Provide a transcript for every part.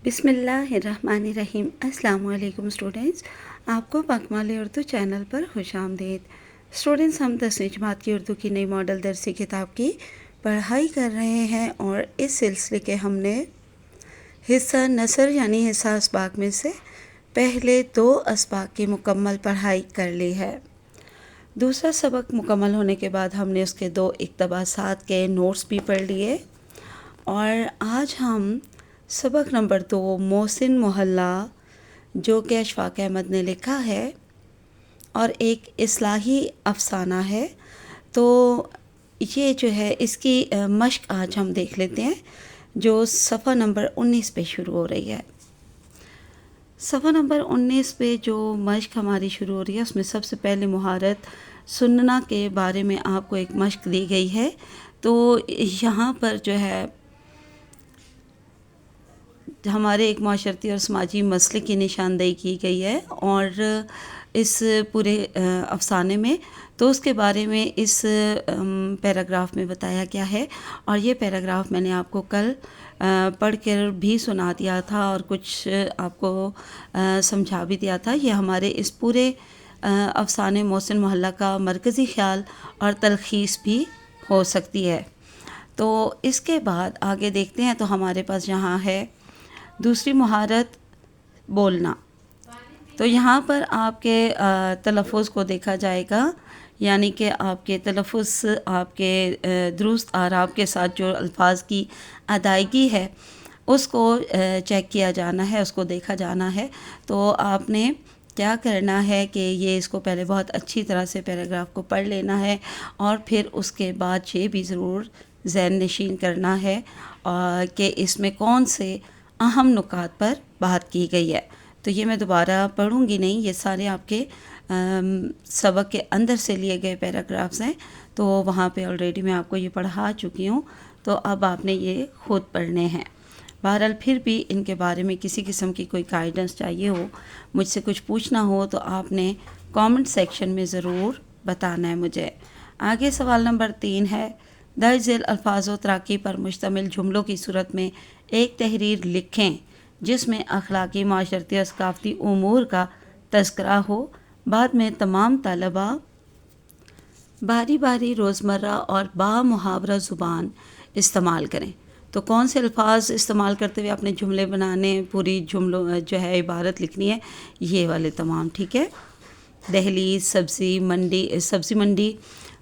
بسم اللہ الرحمن الرحیم۔ السلام علیکم اسٹوڈنٹس، آپ کو پاکمال اردو چینل پر خوش آمدید۔ اسٹوڈنٹس، ہم 10ویں جماعت کی اردو کی نئی ماڈل درسی کتاب کی پڑھائی کر رہے ہیں، اور اس سلسلے کے ہم نے حصہ نثر یعنی حصہ اسباق میں سے پہلے 2 اسباق کی مکمل پڑھائی کر لی ہے۔ دوسرا سبق مکمل ہونے کے بعد ہم نے اس کے 2 اقتباسات کے نوٹس بھی پڑھ لیے، اور آج ہم سبق نمبر 2 محسن محلہ، جو کہ اشفاق احمد نے لکھا ہے اور ایک اصلاحی افسانہ ہے، تو یہ جو ہے اس کی مشق آج ہم دیکھ لیتے ہیں، جو صفحہ نمبر 19 پہ شروع ہو رہی ہے۔ صفحہ نمبر 19 پہ جو مشق ہماری شروع ہو رہی ہے، اس میں سب سے پہلے مہارت سننا کے بارے میں آپ کو ایک مشق دی گئی ہے۔ تو یہاں پر جو ہے ہمارے ایک معاشرتی اور سماجی مسئلے کی نشاندہی کی گئی ہے، اور اس پورے افسانے میں تو اس کے بارے میں اس پیراگراف میں بتایا گیا ہے، اور یہ پیراگراف میں نے آپ کو کل پڑھ کر بھی سنا دیا تھا اور کچھ آپ کو سمجھا بھی دیا تھا۔ یہ ہمارے اس پورے افسانے محسن محلہ کا مرکزی خیال اور تلخیص بھی ہو سکتی ہے۔ تو اس کے بعد آگے دیکھتے ہیں، تو ہمارے پاس یہاں ہے دوسری مہارت بولنا۔ تو یہاں پر آپ کے تلفظ کو دیکھا جائے گا، یعنی کہ آپ کے تلفظ، آپ کے درست اعراب کے ساتھ جو الفاظ کی ادائیگی ہے اس کو چیک کیا جانا ہے، اس کو دیکھا جانا ہے۔ تو آپ نے کیا کرنا ہے کہ یہ اس کو پہلے بہت اچھی طرح سے پیراگراف کو پڑھ لینا ہے، اور پھر اس کے بعد یہ بھی ضرور ذہن نشین کرنا ہے کہ اس میں کون سے اہم نکات پر بات کی گئی ہے۔ تو یہ میں دوبارہ پڑھوں گی نہیں، یہ سارے آپ کے سبق کے اندر سے لیے گئے پیراگرافز ہیں، تو وہاں پہ آلریڈی میں آپ کو یہ پڑھا چکی ہوں، تو اب آپ نے یہ خود پڑھنے ہیں۔ بہرحال پھر بھی ان کے بارے میں کسی قسم کی کوئی گائیڈنس چاہیے ہو، مجھ سے کچھ پوچھنا ہو، تو آپ نے کامنٹ سیکشن میں ضرور بتانا ہے مجھے۔ آگے سوال نمبر 3 ہے، درج ذیل الفاظ و تراکیب پر مشتمل جملوں کی صورت میں ایک تحریر لکھیں جس میں اخلاقی، معاشرتی اور ثقافتی امور کا تذکرہ ہو۔ بعد میں تمام طلباء باری باری روزمرہ اور بامحاورہ زبان استعمال کریں۔ تو کون سے الفاظ استعمال کرتے ہوئے اپنے جملے بنانے، پوری جملوں جو ہے عبارت لکھنی ہے، یہ والے تمام، ٹھیک ہے۔ دہلیز، سبزی منڈی،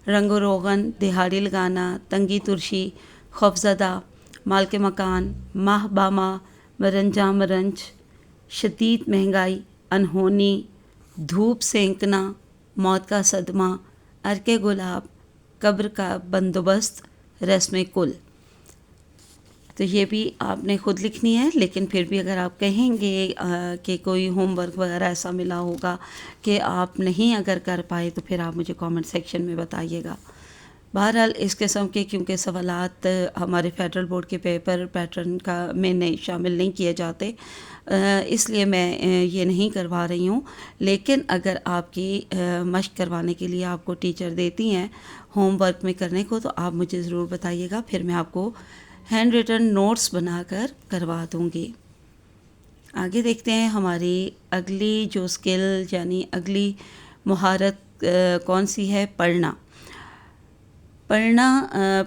رنگ و روغن، دہاڑی لگانا، تنگی ترشی، خوفزدہ، مال کے مکان، ماہ با ماہ، مرنجاں مرنج، شدید مہنگائی، انہونی، دھوپ سینکنا، موت کا صدمہ، ارک گلاب، قبر کا بندوبست، رسم کل۔ تو یہ بھی آپ نے خود لکھنی ہے، لیکن پھر بھی اگر آپ کہیں گے کہ کوئی ہوم ورک وغیرہ ایسا ملا ہوگا کہ آپ نہیں اگر کر پائے، تو پھر آپ مجھے کامنٹ سیکشن میں بتائیے گا۔ بہرحال اس قسم کے کیونکہ سوالات ہمارے فیڈرل بورڈ کے پیپر پیٹرن میں شامل نہیں کیے جاتے، اس لیے میں یہ نہیں کروا رہی ہوں، لیکن اگر آپ کی مشق کروانے کے لیے آپ کو ٹیچر دیتی ہیں ہوم ورک میں کرنے کو، تو آپ مجھے ضرور بتائیے گا، پھر میں آپ کو ہینڈ ریٹن نوٹس بنا کر کروا دوں گی۔ آگے دیکھتے ہیں ہماری اگلی جو اسکل یعنی اگلی مہارت کون سی ہے، پڑھنا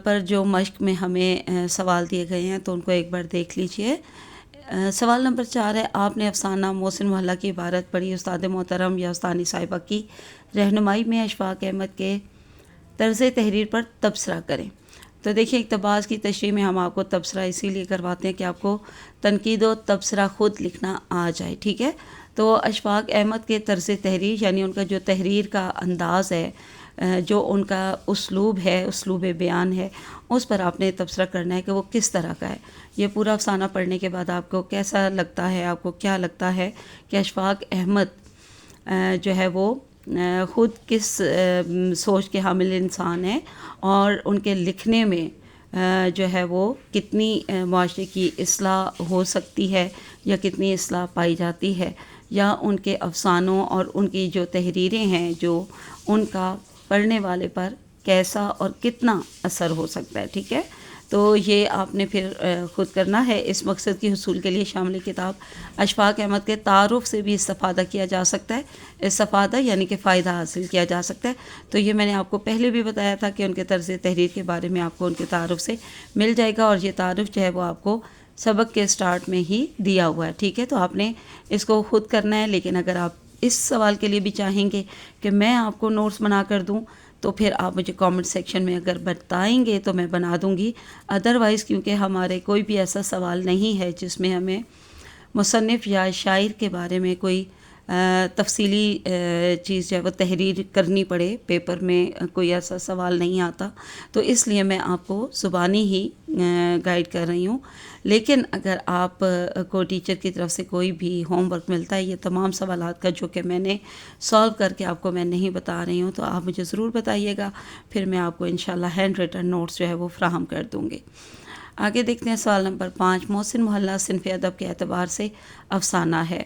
پر جو مشق میں ہمیں سوال دیے گئے ہیں، تو ان کو ایک بار دیکھ لیجئے۔ سوال نمبر 4 ہے، آپ نے افسانہ محسن محلہ کی عبارت پڑھی، استاد محترم یا استانی صاحبہ کی رہنمائی میں اشفاق احمد کے طرز تحریر پر تبصرہ کریں۔ تو دیکھیں، اقتباس کی تشریح میں ہم آپ کو تبصرہ اسی لیے کرواتے ہیں کہ آپ کو تنقید و تبصرہ خود لکھنا آ جائے، ٹھیک ہے۔ تو اشفاق احمد کے طرز تحریر یعنی ان کا جو تحریر کا انداز ہے، جو ان کا اسلوب ہے، اسلوب بیان ہے، اس پر آپ نے تبصرہ کرنا ہے کہ وہ کس طرح کا ہے۔ یہ پورا افسانہ پڑھنے کے بعد آپ کو کیسا لگتا ہے، آپ کو کیا لگتا ہے کہ اشفاق احمد جو ہے وہ خود کس سوچ کے حامل انسان ہیں، اور ان کے لکھنے میں جو ہے وہ کتنی معاشرے کی اصلاح ہو سکتی ہے، یا کتنی اصلاح پائی جاتی ہے، یا ان کے افسانوں اور ان کی جو تحریریں ہیں، جو ان کا پڑھنے والے پر کیسا اور کتنا اثر ہو سکتا ہے، ٹھیک ہے۔ تو یہ آپ نے پھر خود کرنا ہے۔ اس مقصد کی حصول کے لیے شامل کتاب اشفاق احمد کے تعارف سے بھی استفادہ کیا جا سکتا ہے، استفادہ یعنی کہ فائدہ حاصل کیا جا سکتا ہے۔ تو یہ میں نے آپ کو پہلے بھی بتایا تھا کہ ان کے طرز تحریر کے بارے میں آپ کو ان کے تعارف سے مل جائے گا، اور یہ تعارف جو ہے وہ آپ کو سبق کے سٹارٹ میں ہی دیا ہوا ہے، ٹھیک ہے۔ تو آپ نے اس کو خود کرنا ہے، لیکن اگر آپ اس سوال کے لیے بھی چاہیں گے کہ میں آپ کو نوٹس بنا کر دوں تو پھر آپ مجھے کامنٹ سیکشن میں اگر بتائیں گے تو میں بنا دوں گی، ادروائز کیونکہ ہمارے کوئی بھی ایسا سوال نہیں ہے جس میں ہمیں مصنف یا شاعر کے بارے میں کوئی تفصیلی چیز جو ہے وہ تحریر کرنی پڑے، پیپر میں کوئی ایسا سوال نہیں آتا، تو اس لیے میں آپ کو زبانی ہی گائیڈ کر رہی ہوں۔ لیکن اگر آپ کو ٹیچر کی طرف سے کوئی بھی ہوم ورک ملتا ہے یہ تمام سوالات کا جو کہ میں نے سالو کر کے آپ کو میں نہیں بتا رہی ہوں، تو آپ مجھے ضرور بتائیے گا، پھر میں آپ کو انشاءاللہ ہینڈ ریٹن نوٹس جو ہے وہ فراہم کر دوں گی۔ آگے دیکھتے ہیں سوال نمبر 5۔ محسن محلہ صنف ادب کے اعتبار سے افسانہ ہے،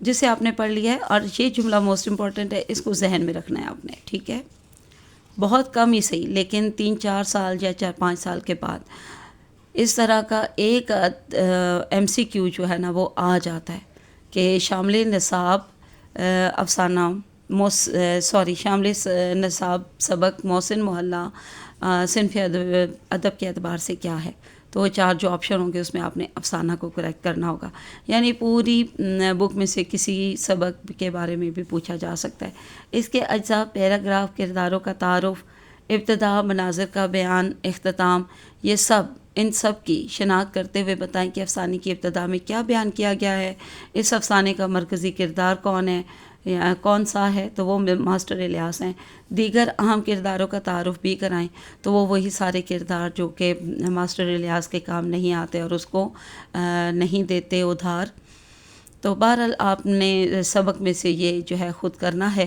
جسے آپ نے پڑھ لیا ہے، اور یہ جملہ موسٹ امپورٹنٹ ہے، اس کو ذہن میں رکھنا ہے آپ نے، ٹھیک ہے۔ بہت کم ہی صحیح، لیکن 3-4 سال یا 4-5 سال کے بعد اس طرح کا ایک ایم سی کیو جو ہے نا وہ آ جاتا ہے کہ شامل نصاب افسانہ شامل نصاب سبق محسن محلہ صنف ادب کے اعتبار سے کیا ہے، تو وہ 4 جو آپشن ہوں گے اس میں آپ نے افسانہ کو کریکٹ کرنا ہوگا، یعنی پوری بک میں سے کسی سبق کے بارے میں بھی پوچھا جا سکتا ہے۔ اس کے اجزاء پیراگراف، کرداروں کا تعارف، ابتدا، مناظر کا بیان، اختتام، یہ ان سب کی شناخت کرتے ہوئے بتائیں کہ افسانے کی ابتدا میں کیا بیان کیا گیا ہے، اس افسانے کا مرکزی کردار کون سا ہے، تو وہ ماسٹر الیاس ہیں۔ دیگر اہم کرداروں کا تعارف بھی کرائیں، تو وہ وہی سارے کردار جو کہ ماسٹر الیاس کے کام نہیں آتے اور اس کو نہیں دیتے ادھار۔ تو بہرحال آپ نے سبق میں سے یہ جو ہے خود کرنا ہے۔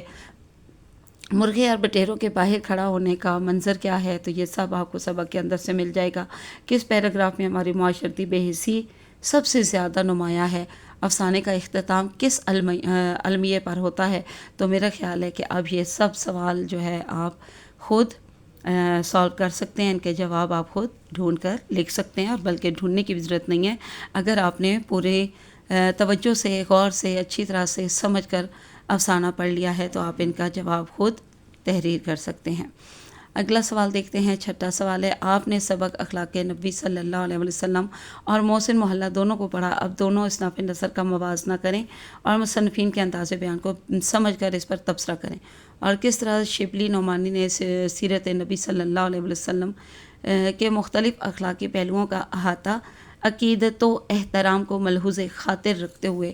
مرغے اور بٹیروں کے باہر کھڑا ہونے کا منظر کیا ہے، تو یہ سب آپ کو سبق کے اندر سے مل جائے گا۔ کس پیراگراف میں ہماری معاشرتی بے حسی سب سے زیادہ نمایاں ہے، افسانے کا اختتام کس المیے پر ہوتا ہے، تو میرا خیال ہے کہ اب یہ سب سوال جو ہے آپ خود سالو کر سکتے ہیں، ان کے جواب آپ خود ڈھونڈ کر لکھ سکتے ہیں، اور بلکہ ڈھونڈنے کی بھی ضرورت نہیں ہے، اگر آپ نے پورے توجہ سے، غور سے، اچھی طرح سے سمجھ کر افسانہ پڑھ لیا ہے تو آپ ان کا جواب خود تحریر کر سکتے ہیں۔ اگلا سوال دیکھتے ہیں، 6واں سوال ہے، آپ نے سبق اخلاق نبی صلی اللہ علیہ وسلم اور محسن محلہ دونوں کو پڑھا، اب دونوں اصناف نثر کا موازنہ کریں اور مصنفین کے انداز بیان کو سمجھ کر اس پر تبصرہ کریں، اور کس طرح شبلی نعمانی نے سیرت نبی صلی اللہ علیہ وسلم کے مختلف اخلاقی پہلوؤں کا احاطہ عقیدت و احترام کو ملحوظ خاطر رکھتے ہوئے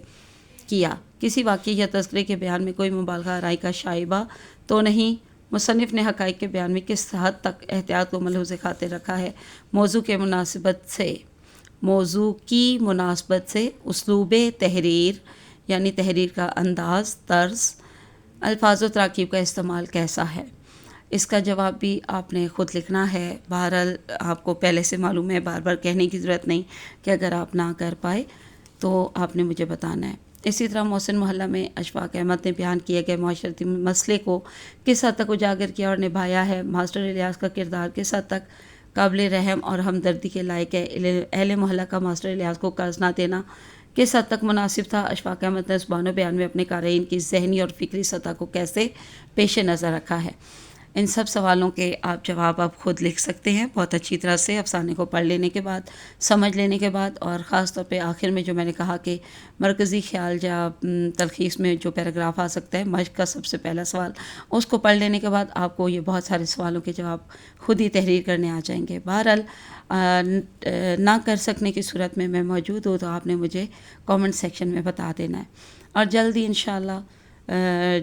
کیا۔ کسی واقعے یا تذکرے کے بیان میں کوئی مبالغہ آرائی کا شائبہ تو نہیں، مصنف نے حقائق کے بیان میں کس حد تک احتیاط کو ملحوظ خاطر رکھا ہے، موضوع کی مناسبت سے اسلوب تحریر یعنی تحریر کا انداز، طرز، الفاظ و تراکیب کا استعمال کیسا ہے، اس کا جواب بھی آپ نے خود لکھنا ہے۔ بہرحال آپ کو پہلے سے معلوم ہے، بار بار کہنے کی ضرورت نہیں کہ اگر آپ نہ کر پائے تو آپ نے مجھے بتانا ہے۔ اسی طرح محسن محلہ میں اشفاق احمد نے بیان کیے گئے معاشرتی مسئلے کو کس حد تک اجاگر کیا اور نبھایا ہے، ماسٹر الیاس کا کردار کس حد تک قابل رحم اور ہمدردی کے لائق ہے، اہل محلہ کا ماسٹر الیاس کو قرض نہ دینا کس حد تک مناسب تھا، اشفاق احمد نے زبان و بیان میں اپنے قارئین کی ذہنی اور فکری سطح کو کیسے پیش نظر رکھا ہے۔ ان سب سوالوں کے آپ جواب آپ خود لکھ سکتے ہیں بہت اچھی طرح سے افسانے کو پڑھ لینے کے بعد، سمجھ لینے کے بعد، اور خاص طور پہ آخر میں جو میں نے کہا کہ مرکزی خیال یا تلخیص میں جو پیراگراف آ سکتا ہے، مشق کا سب سے پہلا سوال، اس کو پڑھ لینے کے بعد آپ کو یہ بہت سارے سوالوں کے جواب خود ہی تحریر کرنے آ جائیں گے۔ بہرحال نہ کر سکنے کی صورت میں موجود ہوں تو آپ نے مجھے کامنٹ سیکشن میں بتا دینا ہے، اور جلدی انشاءاللہ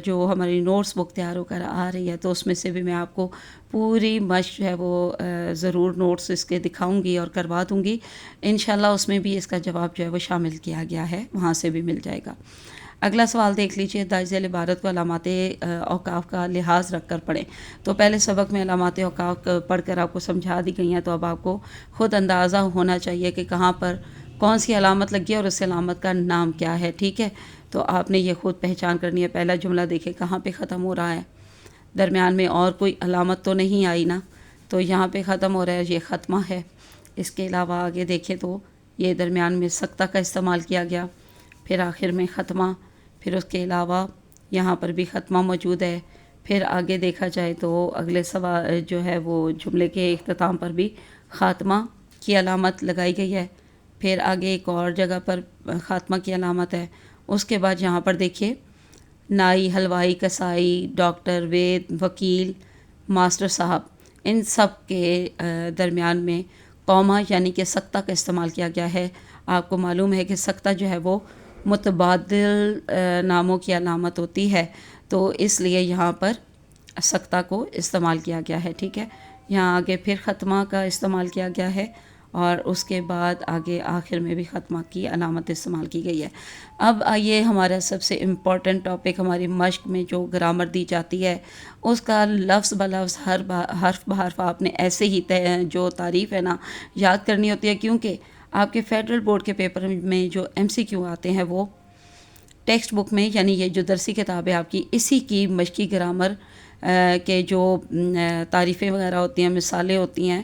جو ہماری نوٹس بک تیار ہو کر آ رہی ہے تو اس میں سے بھی میں آپ کو پوری مشق جو ہے وہ ضرور نوٹس اس کے دکھاؤں گی اور کروا دوں گی انشاءاللہ، اس میں بھی اس کا جواب جو ہے وہ شامل کیا گیا ہے، وہاں سے بھی مل جائے گا۔ اگلا سوال دیکھ لیجئے، داعث عبارت کو علامات اوقاف کا لحاظ رکھ کر پڑھیں۔ تو پہلے سبق میں علامات اوقاف پڑھ کر آپ کو سمجھا دی گئی ہیں، تو اب آپ کو خود اندازہ ہونا چاہیے کہ کہاں پر کون سی علامت لگی ہے اور اس علامت کا نام کیا ہے، ٹھیک ہے۔ تو آپ نے یہ خود پہچان کرنی ہے۔ پہلا جملہ دیکھیں کہاں پہ ختم ہو رہا ہے، درمیان میں اور کوئی علامت تو نہیں آئی نا، تو یہاں پہ ختم ہو رہا ہے، یہ ختمہ ہے، اس کے علاوہ آگے دیکھیں تو یہ درمیان میں سکتہ کا استعمال کیا گیا، پھر آخر میں ختمہ، پھر اس کے علاوہ یہاں پر بھی ختمہ موجود ہے. پھر آگے دیکھا جائے تو اگلے سوال جو ہے وہ جملے کے اختتام پر بھی خاتمہ کی علامت لگائی گئی ہے. پھر آگے ایک اور جگہ پر خاتمہ کی علامت ہے. اس کے بعد یہاں پر دیکھیے نائی، حلوائی، کسائی، ڈاکٹر، وید، وکیل، ماسٹر صاحب، ان سب کے درمیان میں قومہ یعنی کہ سکتہ کا استعمال کیا گیا ہے. آپ کو معلوم ہے کہ سکتہ جو ہے وہ متبادل ناموں کی علامت ہوتی ہے، تو اس لیے یہاں پر سکتہ کو استعمال کیا گیا ہے. ٹھیک ہے، یہاں آگے پھر ختمہ کا استعمال کیا گیا ہے اور اس کے بعد آگے آخر میں بھی ختمہ کی علامت استعمال کی گئی ہے. اب آئیے ہمارا سب سے امپورٹنٹ ٹاپک، ہماری مشق میں جو گرامر دی جاتی ہے اس کا لفظ بلفظ حرف بحرف آپ نے ایسے ہی جو تعریف ہے نا یاد کرنی ہوتی ہے، کیونکہ آپ کے فیڈرل بورڈ کے پیپر میں جو MCQ آتے ہیں وہ ٹیکسٹ بک میں، یعنی یہ جو درسی کتاب ہے آپ کی، اسی کی مشقی گرامر کے جو تعریفیں وغیرہ ہوتی ہیں، مثالیں ہوتی ہیں،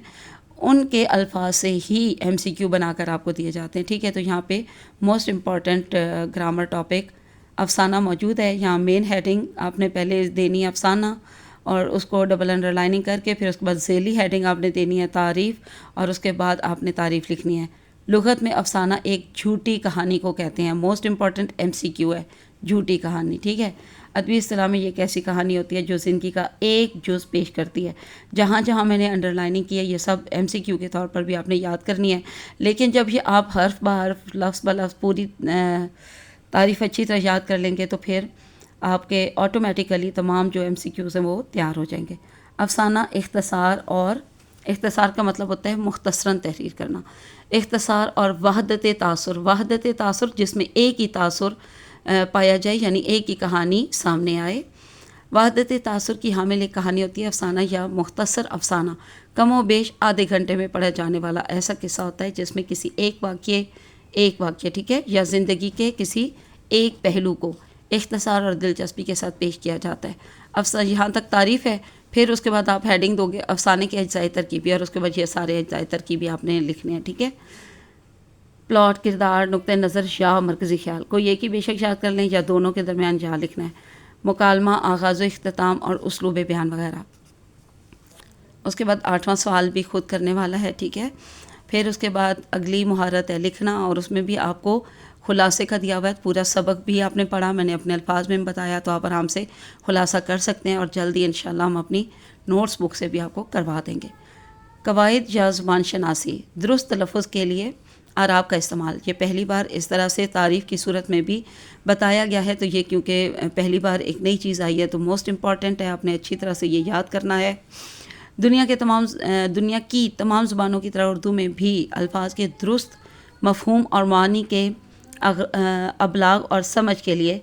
ان کے الفاظ سے ہی MCQ بنا کر آپ کو دیے جاتے ہیں. ٹھیک ہے، تو یہاں پہ موسٹ امپورٹنٹ گرامر ٹاپک افسانہ موجود ہے. یہاں مین ہیڈنگ آپ نے پہلے دینی ہے افسانہ، اور اس کو ڈبل انڈر لائننگ کر کے پھر اس کے بعد ذیلی ہیڈنگ آپ نے دینی ہے تعریف، اور اس کے بعد آپ نے تعریف لکھنی ہے. لغت میں افسانہ ایک جھوٹی کہانی کو کہتے ہیں. موسٹ امپورٹنٹ MCQ ہے جھوٹی کہانی. ٹھیک ہے، ادبی اصطلاح میں یہ ایک ایسی کہانی ہوتی ہے جو زندگی کا ایک جز پیش کرتی ہے. جہاں جہاں میں نے انڈر لائننگ کی ہے یہ سب MCQ کے طور پر بھی آپ نے یاد کرنی ہے، لیکن جب یہ آپ حرف بحرف لفظ بلفظ پوری تعریف اچھی طرح یاد کر لیں گے تو پھر آپ کے آٹومیٹیکلی تمام جو MCQs ہیں وہ تیار ہو جائیں گے. افسانہ اختصار کا مطلب ہوتا ہے مختصراً تحریر کرنا. اختصار اور وحدت تاثر جس میں ایک ہی تاثر پایا جائے، یعنی ایک ہی کہانی سامنے آئے. وحدت تاثر کی حامل ایک کہانی ہوتی ہے افسانہ یا مختصر افسانہ. کم و بیش آدھے گھنٹے میں پڑھا جانے والا ایسا قصہ ہوتا ہے جس میں کسی ایک واقعہ ٹھیک ہے، یا زندگی کے کسی ایک پہلو کو اختصار اور دلچسپی کے ساتھ پیش کیا جاتا ہے. یہاں تک تعریف ہے، پھر اس کے بعد آپ ہیڈنگ دو گے افسانے کے اجزائے ترکیبی، اور اس کے بعد یہ سارے اجزائے ترکیبی آپ نے لکھنے ہیں. ٹھیک ہے، پلاٹ، کردار، نقطۂ نظر یا مرکزی خیال، کوئی ایک ہی بے شک یاد کر لیں یا دونوں کے درمیان جہاں لکھنا ہے. مکالمہ، آغاز و اختتام اور اسلوب بیان وغیرہ. اس کے بعد 8واں سوال بھی خود کرنے والا ہے. ٹھیک ہے، پھر اس کے بعد اگلی مہارت ہے لکھنا، اور اس میں بھی آپ کو خلاصے کا دیا ہوا ہے. پورا سبق بھی آپ نے پڑھا، میں نے اپنے الفاظ میں بتایا، تو آپ آرام سے خلاصہ کر سکتے ہیں، اور جلدی انشاءاللہ ہم اپنی نوٹس بک سے بھی آپ کو کروا دیں گے. قواعد یا زبان شناسی. درست تلفظ کے لیے اعراب کا استعمال. یہ پہلی بار اس طرح سے تعریف کی صورت میں بھی بتایا گیا ہے، تو یہ کیونکہ پہلی بار ایک نئی چیز آئی ہے تو موسٹ امپورٹنٹ ہے، آپ نے اچھی طرح سے یہ یاد کرنا ہے. دنیا کی تمام زبانوں کی طرح اردو میں بھی الفاظ کے درست مفہوم اور معنی کے ابلاغ اور سمجھ کے لیے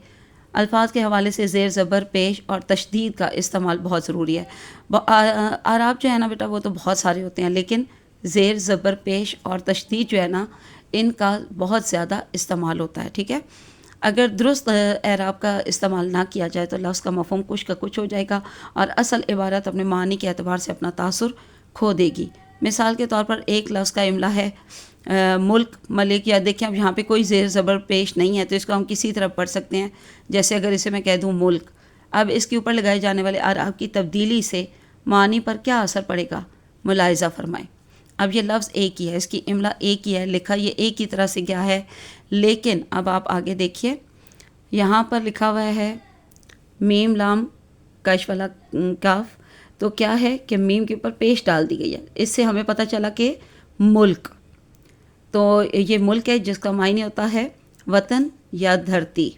الفاظ کے حوالے سے زیر زبر پیش اور تشدید کا استعمال بہت ضروری ہے. اعراب جو ہے نا بیٹا وہ تو بہت سارے ہوتے ہیں، لیکن زیر زبر پیش اور تشدید جو ہے نا ان کا بہت زیادہ استعمال ہوتا ہے. ٹھیک ہے، اگر درست اعراب کا استعمال نہ کیا جائے تو لفظ کا مفہوم کچھ کا کچھ ہو جائے گا اور اصل عبارت اپنے معنی کے اعتبار سے اپنا تاثر کھو دے گی. مثال کے طور پر ایک لفظ کا املا ہے ملک، ملک، یا دیکھیں اب یہاں پہ کوئی زیر زبر پیش نہیں ہے تو اس کو ہم کسی طرح پڑھ سکتے ہیں. جیسے اگر اسے میں کہہ دوں ملک، اب اس کے اوپر لگائے جانے والے اعراب کی تبدیلی سے معنی پر کیا اثر پڑے گا، ملاحظہ فرمائیں. اب یہ لفظ ایک ہی ہے، اس کی املا ایک ہی ہے، لکھا یہ ایک ہی طرح سے گیا ہے، لیکن اب آپ آگے دیکھیے یہاں پر لکھا ہوا ہے میم لام کش والا کاف، تو کیا ہے کہ میم کے اوپر پیش ڈال دی گئی ہے. اس سے ہمیں پتہ چلا کہ ملک، تو یہ ملک ہے جس کا معنی ہوتا ہے وطن یا دھرتی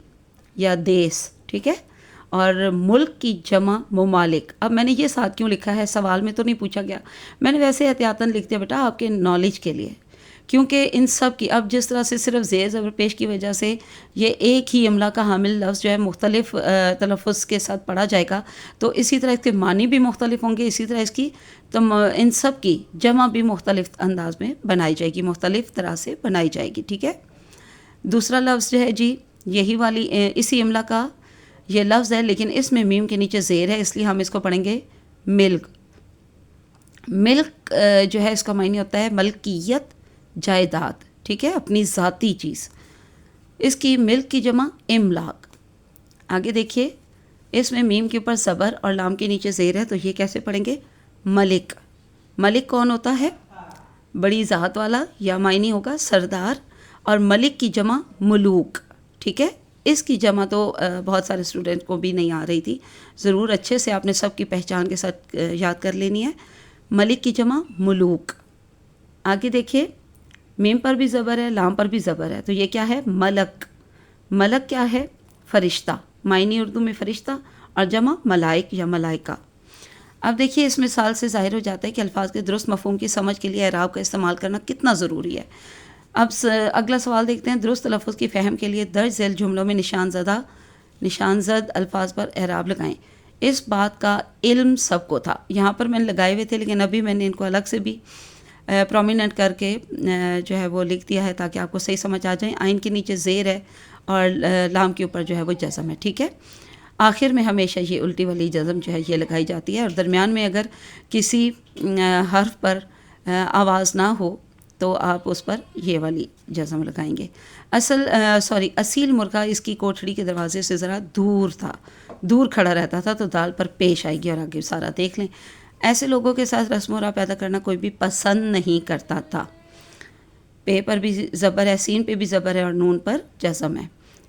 یا دیس. ٹھیک ہے، اور ملک کی جمع ممالک. اب میں نے یہ ساتھ کیوں لکھا ہے، سوال میں تو نہیں پوچھا گیا، میں نے ویسے احتیاطاً لکھ دیا بیٹا آپ کے نالج کے لیے، کیونکہ ان سب کی اب جس طرح سے صرف زیر زبر پیش کی وجہ سے یہ ایک ہی املا کا حامل لفظ جو ہے مختلف تلفظ کے ساتھ پڑھا جائے گا، تو اسی طرح اس کے معنی بھی مختلف ہوں گے، اسی طرح اس کی ان سب کی جمع بھی مختلف انداز میں بنائی جائے گی، مختلف طرح سے بنائی جائے گی. ٹھیک ہے، دوسرا لفظ جو ہے جی یہی والی اسی املا کا یہ لفظ ہے، لیکن اس میں میم کے نیچے زیر ہے، اس لیے ہم اس کو پڑھیں گے ملک. ملک جو ہے اس کا معنی ہوتا ہے ملکیت، جائیداد، ٹھیک ہے، اپنی ذاتی چیز. اس کی ملک کی جمع املاک. آگے دیکھیے، اس میں میم کے اوپر زبر اور لام کے نیچے زیر ہے، تو یہ کیسے پڑھیں گے؟ ملک. ملک کون ہوتا ہے؟ بڑی ذات والا، یا معنی ہوگا سردار. اور ملک کی جمع ملوک. ٹھیک ہے، اس کی جمع تو بہت سارے اسٹوڈنٹ کو بھی نہیں آ رہی تھی، ضرور اچھے سے آپ نے سب کی پہچان کے ساتھ یاد کر لینی ہے. ملک کی جمع ملوک. آگے دیکھیے، میم پر بھی زبر ہے، لام پر بھی زبر ہے، تو یہ کیا ہے؟ ملک. ملک کیا ہے؟ فرشتہ. معنی اردو میں فرشتہ، اور جمع ملائک یا ملائکہ. اب دیکھیے، اس مثال سے ظاہر ہو جاتا ہے کہ الفاظ کے درست مفہوم کی سمجھ کے لیے اعراب کا استعمال کرنا کتنا ضروری ہے. اب اگلا سوال دیکھتے ہیں. درست تلفظ کی فہم کے لیے درج ذیل جملوں میں نشان زد الفاظ پر اعراب لگائیں. اس بات کا علم سب کو تھا. یہاں پر میں نے لگائے ہوئے تھے، لیکن ابھی میں نے ان کو الگ سے بھی پرومیننٹ کر کے جو ہے وہ لکھ دیا ہے تاکہ آپ کو صحیح سمجھ آ جائیں. آئین کے نیچے زیر ہے اور لام کے اوپر جو ہے وہ جزم ہے. ٹھیک ہے، آخر میں ہمیشہ یہ الٹی والی جزم جو ہے یہ لگائی جاتی ہے، اور درمیان میں اگر کسی حرف پر آواز نہ ہو تو آپ اس پر یہ والی جزم لگائیں گے. اصیل مرغہ اس کی کوٹھڑی کے دروازے سے ذرا دور کھڑا رہتا تھا، تو دال پر پیش آئے گی. اور آگے سارا دیکھ لیں. ایسے لوگوں کے ساتھ رسم و راہ پیدا کرنا کوئی بھی پسند نہیں کرتا تھا. پے پر بھی زبر ہے، سین پہ بھی زبر ہے، اور نون پر جزم ہے.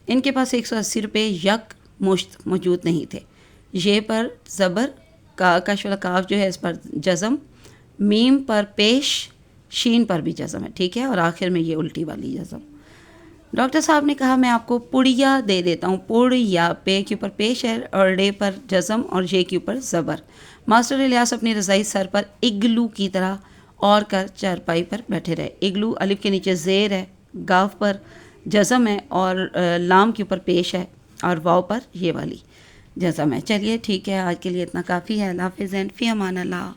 ان کے پاس 180 روپے یک مشت موجود نہیں تھے. یہ پر زبر، کاش والا کاف جو ہے اس پر جزم، میم پر پیش، شین پر بھی جزم ہے. ٹھیک ہے، اور آخر میں یہ الٹی والی جزم. ڈاکٹر صاحب نے کہا میں آپ کو پڑیا دے دیتا ہوں. پڑیا، پے کے اوپر پیش ہے اور ڈے پر جزم اور جے کے اوپر زبر. ماسٹر الیاس اپنی رضائی سر پر اگلو کی طرح اور کر چارپائی پر بیٹھے رہے. اگلو الف کے نیچے زیر ہے، گاف پر جزم ہے، اور لام کے اوپر پیش ہے، اور واو پر یہ والی جزم ہے. چلیے ٹھیک ہے، آج کے لیے اتنا کافی ہے. اللہ حافظ، فی امان اللہ.